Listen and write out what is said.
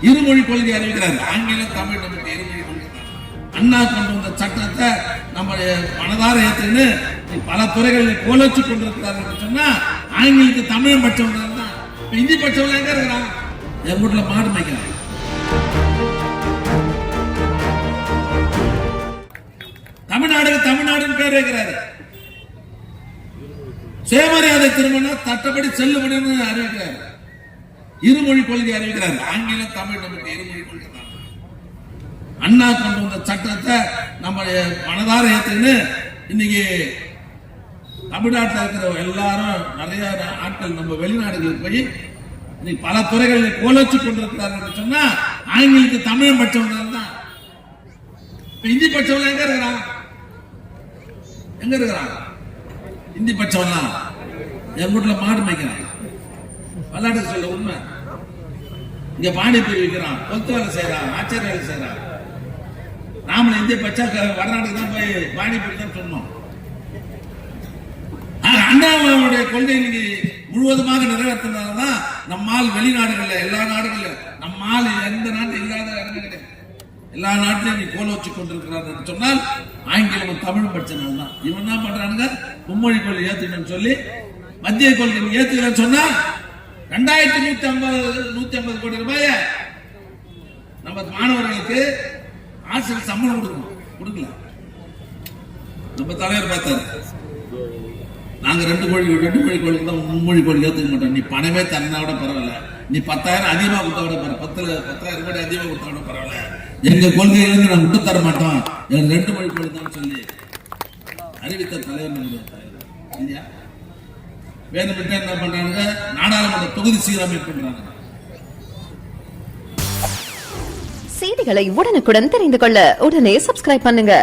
இருமொழி கொள்கை அறிவிக்கிறார். ஆங்கிலம் தமிழ் நமக்கு இருமொழி கொள்கை. அண்ணா கொண்டு வந்த சட்டத்தை நம்ம மனதார ஏற்றுன்னு பல துறைகளில் கோலச்சு கொண்டிருக்கிறார்கள் சொன்னா ஆங்கிலத்து தமிழ் பட்சம் தான். இந்தி பட்சம் எங்க இருக்கிறான்? என் வீட்டுல மாடு மேய்க்கிறான். தமிழ்நாடுன்னு பேர் வைக்கிறாரு. சுயமரியாதை திருமணம் சட்டப்படி செல்லுபடினு அறிவிக்கிறார். இருமொழி கொள்கை அறிவிக்கிறார். ஆங்கிலம் தமிழ் நமக்கு இருமொழி கொள்கை தான். அண்ணா கொண்டு வந்த சட்டத்தை நம்ம மனதார ஏற்றுன்னு இன்னைக்கு தமிழ்நாட்டில் இருக்கிற எல்லாரும் நிறைய ஆட்கள் நம்ம வெளிநாடுகளுக்கு போய் இன்னைக்கு பல துறைகளில் கோலச்சு கொண்டிருக்கிறார்கள் சொன்னா ஆங்கிலத்து தமிழ் பட்சம் தான். இந்தி பட்சம் எங்க இருக்கிறான்? எங்க இருக்கிறான் இந்தி பட்சம்லாம்? என் வீட்டுல மாடு மேய்க்கிறான். விளையாட்டு சொல்ல உண்மை. இங்க பானிபூரி விற்கிறான், கொத்து வேலை செய்யறான், ஆச்சரிய வேலை செய்யறான். நாம இந்திய பட்சா வடநாட்டுக்கு தான் போய் பானிபூரி தான் சொன்னோம். அண்ணாவுடைய கொள்கை இன்னைக்கு முழுவதுமாக நிறைவேற்றினால்தான் நம்மால் வெளிநாடுகள்ல எல்லா நாடுகள்ல நம்மால் எந்த நாட்டு இல்லாத இடங்கள் கிடையாது. எல்லா நாட்டிலும் நீ கோல வச்சு கொண்டிருக்கிறார் சொன்னால் ஆங்கிலம் தமிழ் படிச்சனால தான். இவன் என்ன பண்றானுங்க? மும்மொழி கொள்கை ஏத்துக்கணும்னு சொல்லி மத்திய கொள்கை ஏத்துக்கலன்னு சொன்னா 2150 கோடி ரூபாய நம்ம மாணவர்களுக்கு ஆசிரியர் சம்பளம் கொடுக்கல. நம்ம தலைவர் பார்த்தாரு, நாங்க 2 மொழி கொள்கை தான், மும்மொழி கொள்கை ஏத்துக்க மாட்டோம். நீ பணமே தரனா விட பரவாயில்ல, நீ 10,000 அதிகமா கொடுத்தா விட பரவாயில்ல, 10,000 கோடி அதிகமா கொடுத்தா விட பரவாயில்ல, எங்க கொள்கையிலிருந்து நாங்க விட்டு தர மாட்டோம், எங்க 2 மொழி கொள்கை தான் சொல்லி அறிவித்த தலைவர் இல்லையா? வேணுமிட்டு என்ன பண்றாங்க? நாடாளுமன்ற தொகுதி சீரமைப்பு பண்றாங்க. செய்திகளை உடனுக்குடன் தெரிந்து கொள்ள உடனே சப்ஸ்கிரைப் பண்ணுங்க.